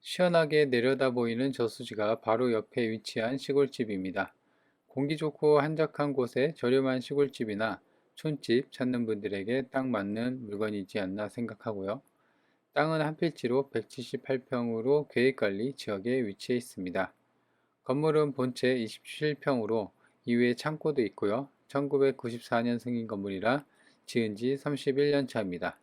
시원하게 내려다 보이는 저수지가 바로 옆에 위치한 시골집입니다. 공기 좋고 한적한 곳에 저렴한 시골집이나 촌집 찾는 분들에게 딱 맞는 물건이지 않나 생각하고요. 땅은 한 필지로 178평으로 계획관리 지역에 위치해 있습니다. 건물은 본체 27평으로 이외에 창고도 있고요. 1994년 승인 건물이라 지은 지 31년 차입니다.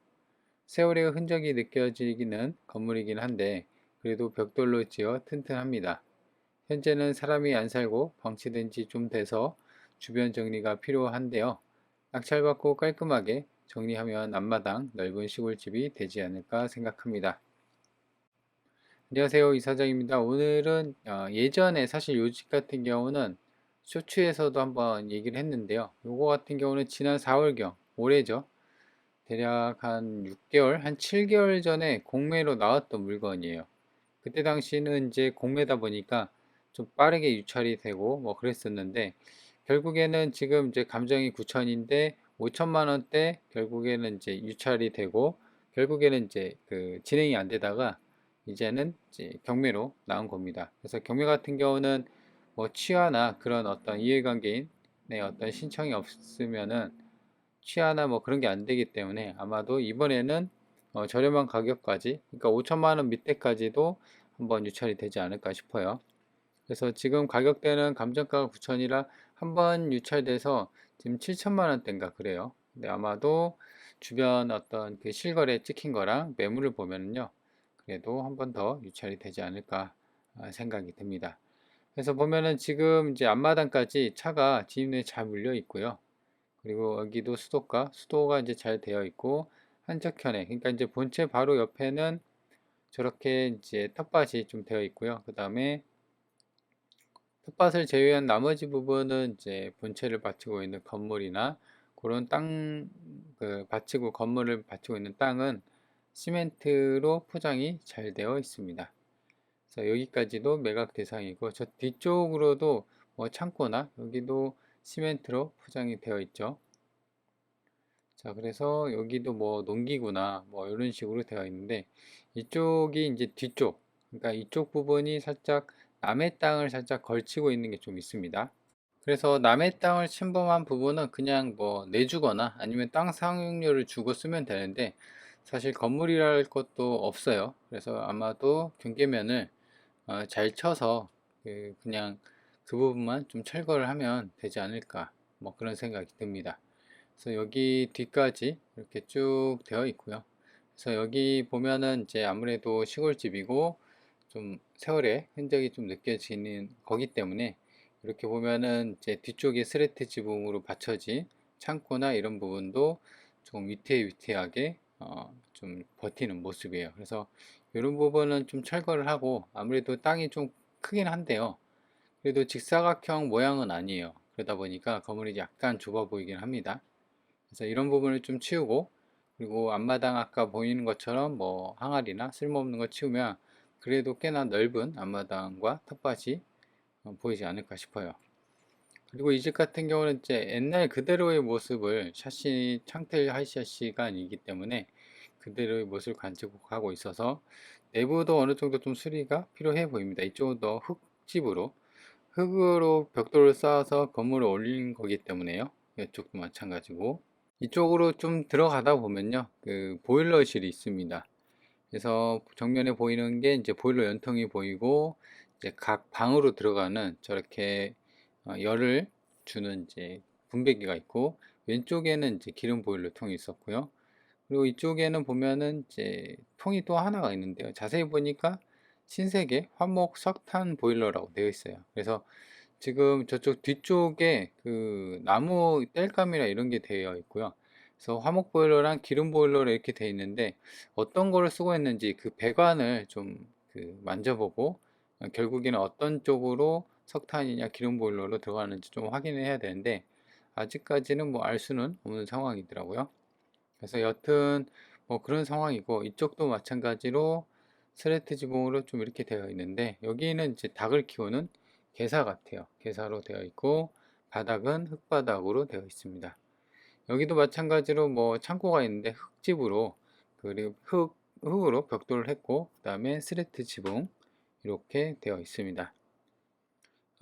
세월의 흔적이 느껴지는 건물이긴 한데 그래도 벽돌로 지어 튼튼합니다. 현재는 사람이 안 살고 방치된 지 좀 돼서 주변 정리가 필요한데요. 낙찰받고 깔끔하게 정리하면 앞마당 넓은 시골집이 되지 않을까 생각합니다. 안녕하세요, 이사장입니다. 오늘은 예전에 사실 요 집 같은 경우는 쇼츠에서도 한번 얘기를 했는데요. 요거 같은 경우는 지난 4월경, 올해죠. 대략 한 6개월, 한 7개월 전에 공매로 나왔던 물건이에요. 그때 당시는 이제 공매다 보니까 좀 빠르게 유찰이 되고 뭐 그랬었는데 결국에는 지금 이제 감정이 9천인데 5천만 원대 결국에는 이제 유찰이 되고 결국에는 이제 그 진행이 안 되다가 이제는 이제 경매로 나온 겁니다. 그래서 경매 같은 경우는 뭐 취하나 그런 어떤 이해관계인의 어떤 신청이 없으면은 취하나 뭐 그런 게 안 되기 때문에 아마도 이번에는 저렴한 가격까지, 그러니까 5천만 원 밑에까지도 한번 유찰이 되지 않을까 싶어요. 그래서 지금 가격대는 감정가가 9천이라 한번 유찰돼서 지금 7천만 원대인가 그래요. 근데 아마도 주변 어떤 그 실거래 찍힌 거랑 매물을 보면은요, 그래도 한 번 더 유찰이 되지 않을까 생각이 듭니다. 그래서 보면은 지금 이제 앞마당까지 차가 진입로에 잘 물려 있고요. 그리고 여기도 수도가 이제 잘 되어 있고 한적현에, 그러니까 이제 본체 바로 옆에는 저렇게 이제 텃밭이 좀 되어 있고요. 그 다음에 텃밭을 제외한 나머지 부분은 이제 본체를 받치고 있는 건물이나 그런 땅, 그 받치고 건물을 받치고 있는 땅은 시멘트로 포장이 잘 되어 있습니다. 그래서 여기까지도 매각 대상이고 저 뒤쪽으로도 뭐 창고나 여기도 시멘트로 포장이 되어 있죠. 자, 그래서 여기도 뭐 농기구나 뭐 이런 식으로 되어 있는데 이쪽이 이제 뒤쪽, 그러니까 이쪽 부분이 살짝 남의 땅을 살짝 걸치고 있는 게 좀 있습니다. 그래서 남의 땅을 침범한 부분은 그냥 뭐 내주거나 아니면 땅 사용료를 주고 쓰면 되는데 사실 건물이랄 것도 없어요. 그래서 아마도 경계면을 잘 쳐서 그냥 그 부분만 좀 철거를 하면 되지 않을까 뭐 그런 생각이 듭니다. 그래서 여기 뒤까지 이렇게 쭉 되어 있고요. 그래서 여기 보면은 이제 아무래도 시골집이고 좀 세월의 흔적이 좀 느껴지는 거기 때문에 이렇게 보면은 이제 뒤쪽에 스레트 지붕으로 받쳐진 창고나 이런 부분도 좀 위태위태하게 좀 버티는 모습이에요. 그래서 이런 부분은 좀 철거를 하고 아무래도 땅이 좀 크긴 한데요. 그래도 직사각형 모양은 아니에요. 그러다 보니까 건물이 약간 좁아 보이긴 합니다. 그래서 이런 부분을 좀 치우고 그리고 앞마당 아까 보이는 것처럼 뭐 항아리나 쓸모없는 거 치우면 그래도 꽤나 넓은 앞마당과 텃밭이 보이지 않을까 싶어요. 그리고 이 집 같은 경우는 이제 옛날 그대로의 모습을 샤시 창틀 하이샤시가 아니기 때문에 그대로의 모습을 간직하고 있어서 내부도 어느 정도 좀 수리가 필요해 보입니다. 이쪽은 더 흙집으로 흙으로 벽돌을 쌓아서 건물을 올린 거기 때문에요. 이쪽도 마찬가지고 이쪽으로 좀 들어가다 보면요, 그 보일러실이 있습니다. 그래서 정면에 보이는 게 이제 보일러 연통이 보이고, 이제 각 방으로 들어가는 저렇게 열을 주는 이제 분배기가 있고, 왼쪽에는 이제 기름 보일러 통이 있었고요. 그리고 이쪽에는 보면은 이제 통이 또 하나가 있는데요. 자세히 보니까 신세계 화목 석탄 보일러라고 되어 있어요. 그래서 지금 저쪽 뒤쪽에 그 나무 땔감이나 이런 게 되어 있고요. 그래서 화목 보일러랑 기름 보일러로 이렇게 되어 있는데 어떤 거를 쓰고 있는지 그 배관을 좀 그 만져보고 결국에는 어떤 쪽으로 석탄이냐 기름 보일러로 들어가는지 좀 확인을 해야 되는데 아직까지는 뭐 알 수는 없는 상황이더라고요. 그래서 여튼 뭐 그런 상황이고 이쪽도 마찬가지로 스레트 지붕으로 좀 이렇게 되어 있는데 여기는 이제 닭을 키우는 개사 같아요. 개사로 되어 있고 바닥은 흙바닥으로 되어 있습니다. 여기도 마찬가지로 뭐 창고가 있는데 흙집으로 그리고 흙 흙으로 벽돌을 했고, 그 다음에 스레트 지붕 이렇게 되어 있습니다.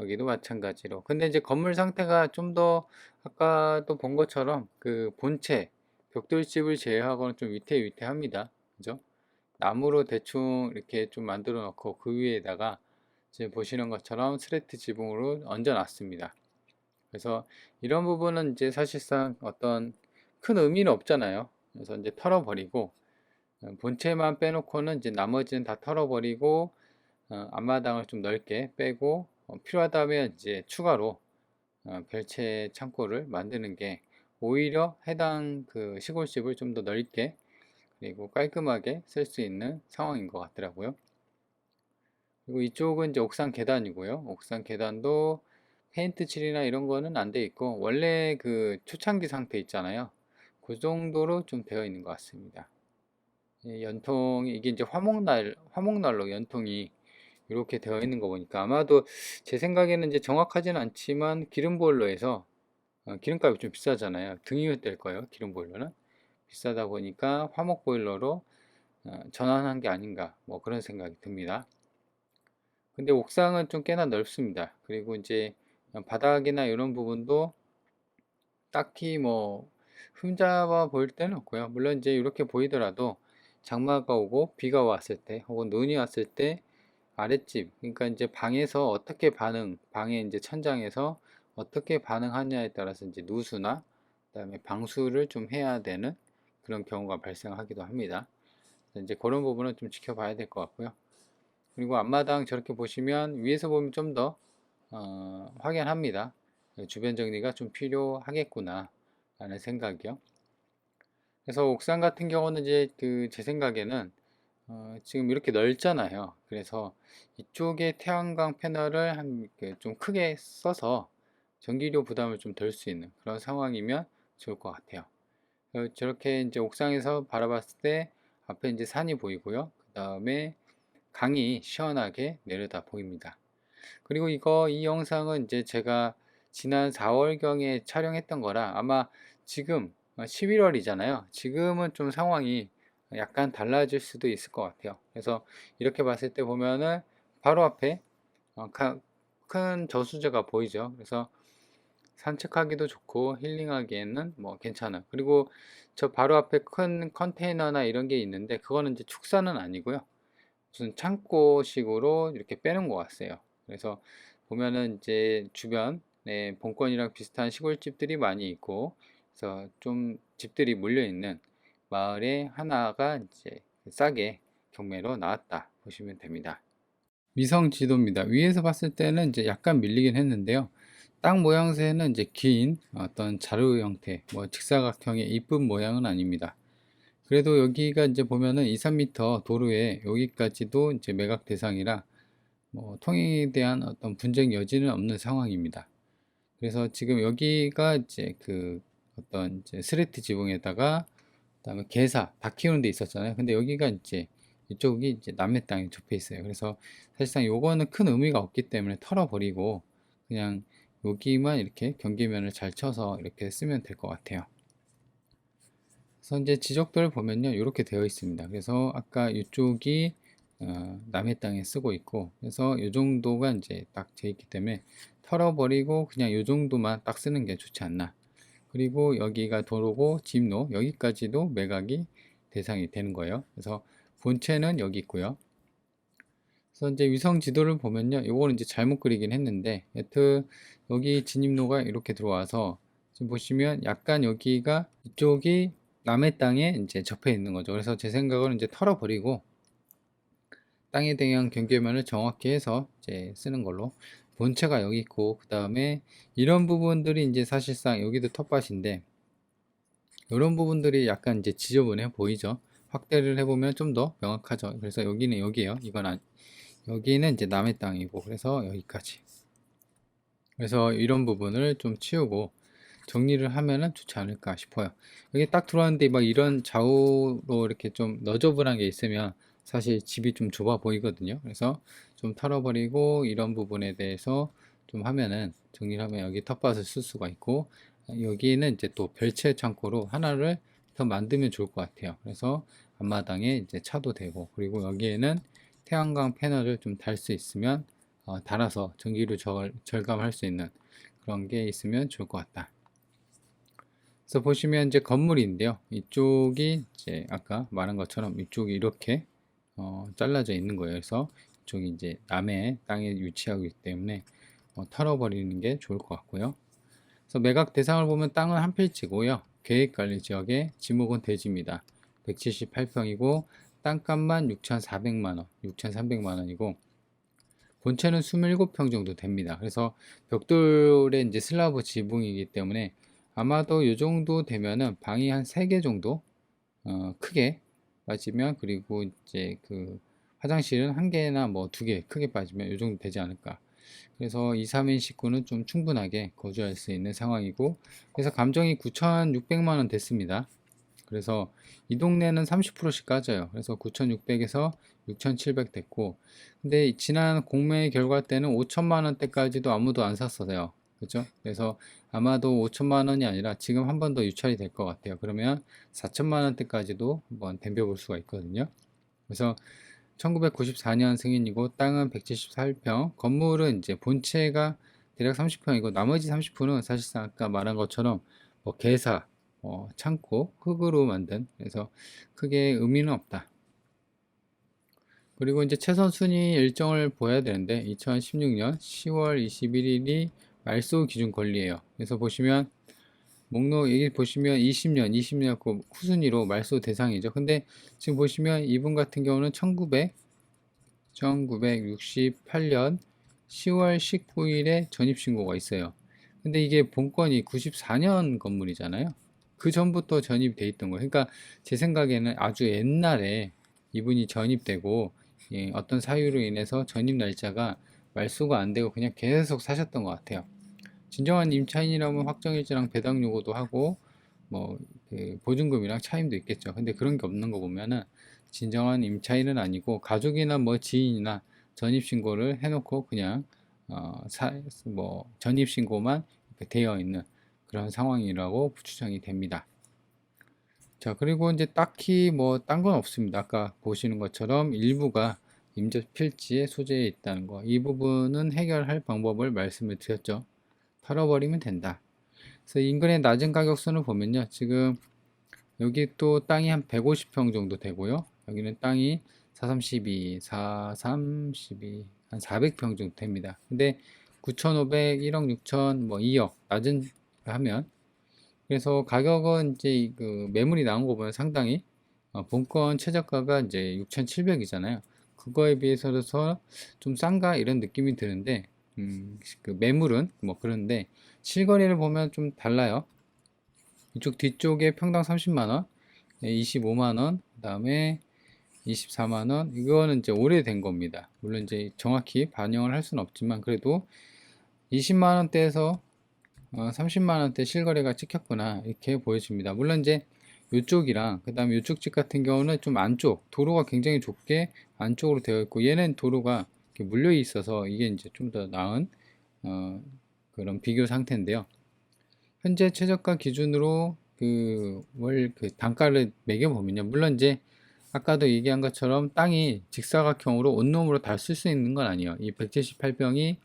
여기도 마찬가지로. 근데 이제 건물 상태가 좀 더 아까도 본 것처럼 그 본체 벽돌집을 제외하고는 좀 위태위태합니다. 그죠? 나무로 대충 이렇게 좀 만들어 놓고 그 위에다가 지금 보시는 것처럼 스레트 지붕으로 얹어 놨습니다. 그래서 이런 부분은 이제 사실상 어떤 큰 의미는 없잖아요. 그래서 이제 털어버리고 본체만 빼놓고는 이제 나머지는 다 털어버리고 앞마당을 좀 넓게 빼고 필요하다면 이제 추가로 별채 창고를 만드는 게 오히려 해당 그 시골집을 좀 더 넓게 그리고 깔끔하게 쓸 수 있는 상황인 것 같더라고요. 그리고 이쪽은 이제 옥상 계단이고요. 옥상 계단도 페인트 칠이나 이런 거는 안 돼 있고 원래 그 초창기 상태 있잖아요. 그 정도로 좀 되어 있는 것 같습니다. 연통이 이게 이제 화목난로 연통이 이렇게 되어 있는 거 보니까 아마도 제 생각에는 이제 정확하지는 않지만 기름보일러에서 기름값이 좀 비싸잖아요. 등유효 될 거예요. 기름보일러는 비싸다 보니까 화목보일러로 전환한 게 아닌가 뭐 그런 생각이 듭니다. 근데 옥상은 좀 꽤나 넓습니다. 그리고 이제 바닥이나 이런 부분도 딱히 뭐 흠잡아 보일 때는 없고요. 물론 이제 이렇게 보이더라도 장마가 오고 비가 왔을 때 혹은 눈이 왔을 때 아랫집 그러니까 이제 방에서 어떻게 방의 이제 천장에서 어떻게 반응하냐에 따라서 이제 누수나 그다음에 방수를 좀 해야 되는 그런 경우가 발생하기도 합니다. 이제 그런 부분은 좀 지켜봐야 될 것 같고요. 그리고 앞마당 저렇게 보시면 위에서 보면 좀 더 확연합니다. 주변 정리가 좀 필요하겠구나 라는 생각이요. 그래서 옥상 같은 경우는 이제 그 제 생각에는 지금 이렇게 넓잖아요. 그래서 이쪽에 태양광 패널을 좀 크게 써서 전기료 부담을 좀 덜 수 있는 그런 상황이면 좋을 것 같아요. 저렇게 이제 옥상에서 바라봤을 때 앞에 이제 산이 보이고요. 그 다음에 강이 시원하게 내려다 보입니다. 그리고 이 영상은 이제 제가 지난 4월경에 촬영했던 거라 아마 지금 11월이잖아요. 지금은 좀 상황이 약간 달라질 수도 있을 것 같아요. 그래서 이렇게 봤을 때 보면은 바로 앞에 큰 저수지가 보이죠. 그래서 산책하기도 좋고 힐링하기에는 뭐 괜찮아. 그리고 저 바로 앞에 큰 컨테이너나 이런 게 있는데 그거는 이제 축사는 아니고요. 무슨 창고식으로 이렇게 빼놓은 것 같아요. 그래서 보면은 이제 주변에 본권이랑 비슷한 시골집들이 많이 있고, 그래서 좀 집들이 몰려 있는 마을에 하나가 이제 싸게 경매로 나왔다 보시면 됩니다. 위성 지도입니다. 위에서 봤을 때는 이제 약간 밀리긴 했는데요. 땅 모양새는 이제 긴 어떤 자루 형태, 뭐 직사각형의 이쁜 모양은 아닙니다. 그래도 여기가 이제 보면은 2, 3m 도로에 여기까지도 이제 매각 대상이라 뭐 통행에 대한 어떤 분쟁 여지는 없는 상황입니다. 그래서 지금 여기가 이제 그 어떤 이제 스레트 지붕에다가 그다음에 게사 닭 키우는 데 있었잖아요. 근데 여기가 이제 이쪽이 이제 남의 땅에 접해 있어요. 그래서 사실상 요거는 큰 의미가 없기 때문에 털어버리고 그냥 여기만 이렇게 경계면을 잘 쳐서 이렇게 쓰면 될 것 같아요. 그래서 이제 지적도를 보면요 이렇게 되어 있습니다. 그래서 아까 이쪽이 남의 땅에 쓰고 있고 그래서 이 정도가 이제 딱 되어 있기 때문에 털어버리고 그냥 이 정도만 딱 쓰는 게 좋지 않나. 그리고 여기가 도로고 집로 여기까지도 매각이 대상이 되는 거예요. 그래서 본체는 여기 있고요. 그래서 이제 위성 지도를 보면요 이거는 이제 잘못 그리긴 했는데 여튼 여기 진입로가 이렇게 들어와서 지금 보시면 약간 여기가 이쪽이 남의 땅에 이제 접해 있는 거죠. 그래서 제 생각은 이제 털어버리고 땅에 대한 경계면을 정확히 해서 이제 쓰는 걸로 본체가 여기 있고 그 다음에 이런 부분들이 이제 사실상 여기도 텃밭인데 이런 부분들이 약간 이제 지저분해 보이죠. 확대를 해보면 좀 더 명확하죠. 그래서 여기는 여기에요. 여기는 이제 남의 땅이고 그래서 여기까지. 그래서 이런 부분을 좀 치우고 정리를 하면은 좋지 않을까 싶어요. 여기 딱 들어왔는데 막 이런 좌우로 이렇게 좀 너저분한 게 있으면 사실 집이 좀 좁아 보이거든요. 그래서 좀 털어버리고 이런 부분에 대해서 좀 하면은 정리를 하면 여기 텃밭을 쓸 수가 있고 여기는 이제 또 별채 창고로 하나를 더 만들면 좋을 것 같아요. 그래서 앞마당에 이제 차도 되고, 그리고 여기에는 태양광 패널을 좀 달 수 있으면 달아서 전기료 절감할 수 있는 그런 게 있으면 좋을 것 같다. 그래서 보시면 이제 건물인데요. 이쪽이 이제 아까 말한 것처럼 이쪽이 이렇게 잘라져 있는 거예요. 그래서 이쪽이 이제 남의 땅에 위치하고 있기 때문에 털어버리는 게 좋을 것 같고요. 그래서 매각 대상을 보면 땅은 한 필지고요. 계획관리지역의 지목은 대지입니다. 178평이고 땅값만 6,400만원, 6,300만원이고 본체는 27평 정도 됩니다. 그래서 벽돌의 이제 슬라브 지붕이기 때문에 아마도 이 정도 되면은 방이 한 3개 정도 크게 빠지면, 그리고 이제 그 화장실은 1개나 뭐 2개 크게 빠지면 이 정도 되지 않을까. 그래서 2, 3인 식구는 좀 충분하게 거주할 수 있는 상황이고, 그래서 감정이 9,600만원 됐습니다. 그래서 이 동네는 30%씩 까져요. 그래서 9,600에서 6,700 됐고, 근데 지난 공매 결과 때는 5천만원대까지도 아무도 안 샀어요. 그죠? 그래서 아마도 5천만원이 아니라 지금 한 번 더 유찰이 될 것 같아요. 그러면 4천만원대까지도 한번 덤벼볼 수가 있거든요. 그래서 1994년 승인이고 땅은 178평, 건물은 이제 본체가 대략 30평이고 나머지 30%는 사실상 아까 말한 것처럼 뭐 개사, 창고, 흙으로 만든, 그래서 크게 의미는 없다. 그리고 이제 최선 순위 일정을 보여야 되는데 2016년 10월 21일이 말소 기준 권리예요. 그래서 보시면 목록 여기 보시면 20년 그 후순위로 말소 대상이죠. 근데 지금 보시면 이분 같은 경우는 1968년 10월 19일에 전입신고가 있어요. 근데 이게 본건이 94년 건물이잖아요. 그 전부터 전입돼 있던 거예요. 그러니까 제 생각에는 아주 옛날에 이분이 전입되고 어떤 사유로 인해서 전입 날짜가 말소가 안 되고 그냥 계속 사셨던 것 같아요. 진정한 임차인이라면 확정일자랑 배당 요구도 하고 그 보증금이랑 차임도 있겠죠. 근데 그런 게 없는 거 보면은 진정한 임차인은 아니고 가족이나 뭐 지인이나 전입신고를 해놓고 그냥 전입신고만 되어 있는 그런 상황이라고 추정이 됩니다. 자, 그리고 이제 딱히 뭐 딴 건 없습니다. 아까 보시는 것처럼 일부가 임대 필지에 소재해 있다는 거, 이 부분은 해결할 방법을 말씀을 드렸죠. 털어버리면 된다. 그래서 인근의 낮은 가격선을 보면요, 지금 여기 또 땅이 한 150평 정도 되고요. 여기는 땅이 432, 432, 한 400평 정도 됩니다. 근데 9,500, 1억 6천, 뭐 2억 낮은 하면, 그래서 가격은 이제 그 매물이 나온 거 보면 상당히 본건 최저가가 이제 6,700이잖아요. 그거에 비해서 좀 싼가 이런 느낌이 드는데 그 매물은 뭐 그런데 실거래를 보면 좀 달라요. 이쪽 뒤쪽에 평당 30만원, 25만원, 그 다음에 24만원, 이거는 이제 오래된 겁니다. 물론 이제 정확히 반영을 할 수는 없지만 그래도 20만원대에서 30만원대 실거래가 찍혔구나 이렇게 보여집니다. 물론 이제 이쪽이랑 그 다음에 이쪽 집 같은 경우는 좀 안쪽 도로가 굉장히 좁게 안쪽으로 되어 있고, 얘는 도로가 이렇게 물려 있어서 이게 이제 좀 더 나은 그런 비교 상태인데요. 현재 최저가 기준으로 그 월 그 단가를 매겨 보면요, 물론 이제 아까도 얘기한 것처럼 땅이 직사각형으로 온몸으로 다 쓸 수 있는 건 아니에요. 이 178평이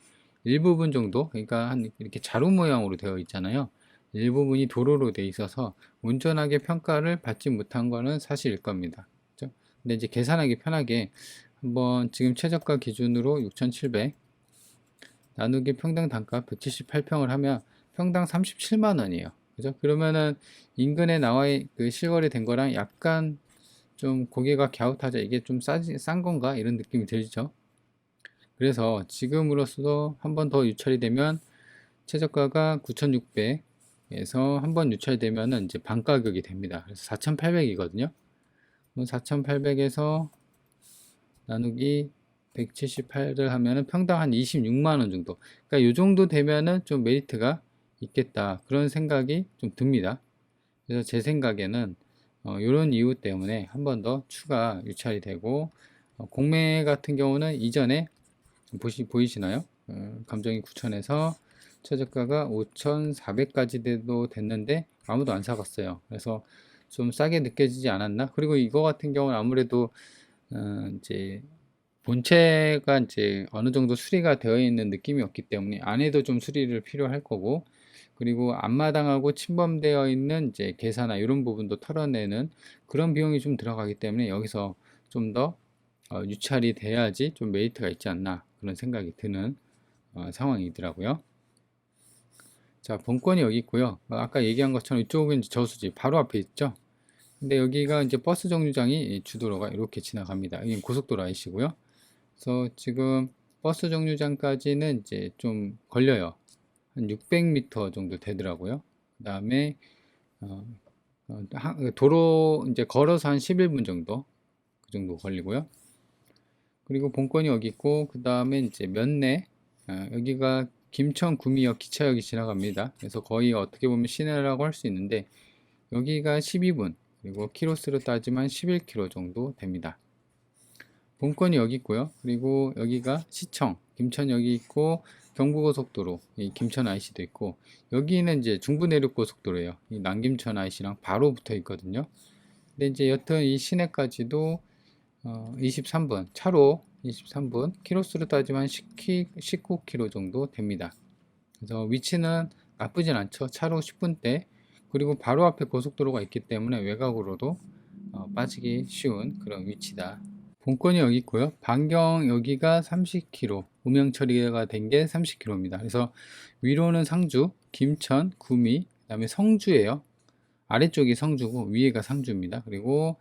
일부분 정도, 그러니까 한 이렇게 자루 모양으로 되어 있잖아요. 일부분이 도로로 되어 있어서 온전하게 평가를 받지 못한 거는 사실일 겁니다. 그렇죠? 근데 이제 계산하기 편하게 한번 지금 최저가 기준으로 6,700 나누기 평당 단가 178평을 하면 평당 37만 원이에요. 그죠? 그러면은 인근에 나와 그 실거래 된 거랑 약간 좀 고개가 갸웃하죠. 이게 좀 싼 건가? 이런 느낌이 들죠. 그래서 지금으로서도 한 번 더 유찰이 되면 최저가가 9,600에서 한 번 유찰되면은 이제 반 가격이 됩니다. 그래서 4,800이거든요. 4,800에서 나누기 178을 하면은 평당 한 26만 원 정도. 그러니까 요 정도 되면은 좀 메리트가 있겠다. 그런 생각이 좀 듭니다. 그래서 제 생각에는 이런 이유 때문에 한 번 더 추가 유찰이 되고, 공매 같은 경우는 이전에 보이시나요? 감정이 9천에서 최저가가 5,400까지 돼도 됐는데 아무도 안 사갔어요. 그래서 좀 싸게 느껴지지 않았나? 그리고 이거 같은 경우는 아무래도 이제 본체가 이제 어느 정도 수리가 되어 있는 느낌이었기 때문에 안에도 좀 수리를 필요할 거고, 그리고 앞마당하고 침범되어 있는 이제 계사나 이런 부분도 털어내는 그런 비용이 좀 들어가기 때문에 여기서 좀 더 유찰이 돼야지 좀 메리트가 있지 않나 그런 생각이 드는 상황이더라고요. 자, 본권이 여기 있고요. 아까 얘기한 것처럼 이쪽은 이제 저수지 바로 앞에 있죠. 근데 여기가 이제 버스 정류장이 주도로가 이렇게 지나갑니다. 여기 고속도로 아이시고요. 그래서 지금 버스 정류장까지는 이제 좀 걸려요. 한 600m 정도 되더라고요. 그 다음에 도로 이제 걸어서 한 11분 정도 그 정도 걸리고요. 그리고 본권이 여기 있고, 그 다음에 이제 면내 여기가 김천 구미역 기차역이 지나갑니다. 그래서 거의 어떻게 보면 시내라고 할 수 있는데 여기가 12분, 그리고 키로수로 따지면 11km 정도 됩니다. 본권이 여기 있고요. 그리고 여기가 시청, 김천역이 있고, 경부고속도로, 이 김천 IC도 있고, 여기는 이제 중부내륙고속도로예요. 이 남김천 IC랑 바로 붙어 있거든요. 근데 이제 여튼 이 시내까지도 23분, 차로 23분, 키로수로 따지면 19km 정도 됩니다. 그래서 위치는 나쁘진 않죠. 차로 10분대, 그리고 바로 앞에 고속도로가 있기 때문에 외곽으로도 빠지기 쉬운 그런 위치다. 본권이 여기 있고요. 반경 여기가 30km, 음영 처리가 된 게 30km입니다. 그래서 위로는 상주, 김천, 구미, 그 다음에 성주예요. 아래쪽이 성주고 위에가 상주입니다. 그리고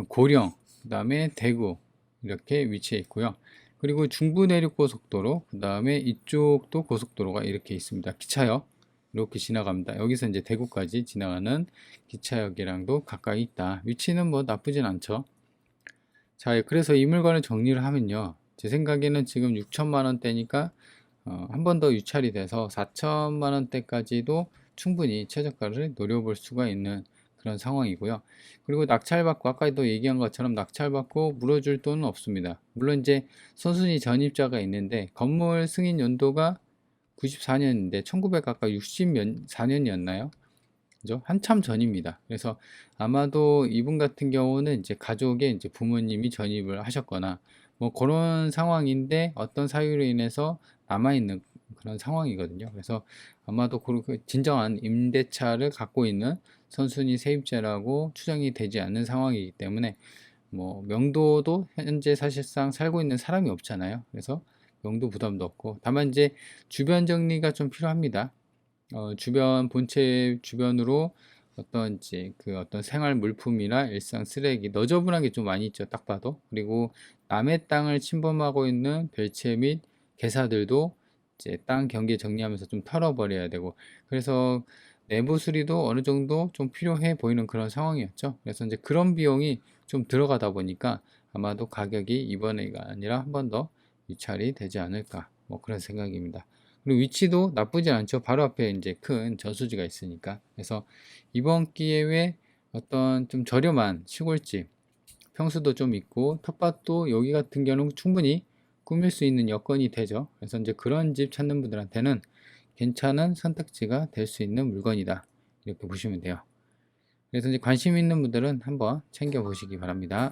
고령, 그 다음에 대구 이렇게 위치해 있고요. 그리고 중부내륙고속도로, 그 다음에 이쪽도 고속도로가 이렇게 있습니다. 기차역 이렇게 지나갑니다. 여기서 이제 대구까지 지나가는 기차역이랑도 가까이 있다. 위치는 뭐 나쁘진 않죠. 자, 그래서 이 물건을 정리를 하면요. 제 생각에는 지금 6천만 원대니까 한 번 더 유찰이 돼서 4천만 원대까지도 충분히 최저가를 노려볼 수가 있는 그런 상황이고요. 그리고 낙찰받고 아까도 얘기한 것처럼 낙찰받고 물어줄 돈은 없습니다. 물론 이제 선순위 전입자가 있는데 건물 승인 연도가 94년인데 1900 가까이 64년이었나요? 그죠? 한참 전입니다. 그래서 아마도 이분 같은 경우는 이제 가족의 이제 부모님이 전입을 하셨거나 뭐 그런 상황인데 어떤 사유로 인해서 남아있는 그런 상황이거든요. 그래서 아마도 그 진정한 임대차를 갖고 있는 선순위 세입자라고 추정이 되지 않는 상황이기 때문에 뭐 명도도 현재 사실상 살고 있는 사람이 없잖아요. 그래서 명도 부담도 없고, 다만 이제 주변 정리가 좀 필요합니다. 주변 본체 주변으로 어떤 이제 그 어떤 생활 물품이나 일상 쓰레기 너저분한 게 좀 많이 있죠. 딱 봐도. 그리고 남의 땅을 침범하고 있는 별채 및 개사들도 이제 땅 경계 정리하면서 좀 털어버려야 되고, 그래서 내부 수리도 어느 정도 좀 필요해 보이는 그런 상황이었죠. 그래서 이제 그런 비용이 좀 들어가다 보니까 아마도 가격이 이번에가 아니라 한 번 더 유찰이 되지 않을까, 뭐 그런 생각입니다. 그리고 위치도 나쁘지 않죠. 바로 앞에 이제 큰 저수지가 있으니까. 그래서 이번 기회에 어떤 좀 저렴한 시골집, 평수도 좀 있고 텃밭도 여기 같은 경우는 충분히 꾸밀 수 있는 여건이 되죠. 그래서 이제 그런 집 찾는 분들한테는 괜찮은 선택지가 될 수 있는 물건이다. 이렇게 보시면 돼요. 그래서 이제 관심 있는 분들은 한번 챙겨 보시기 바랍니다.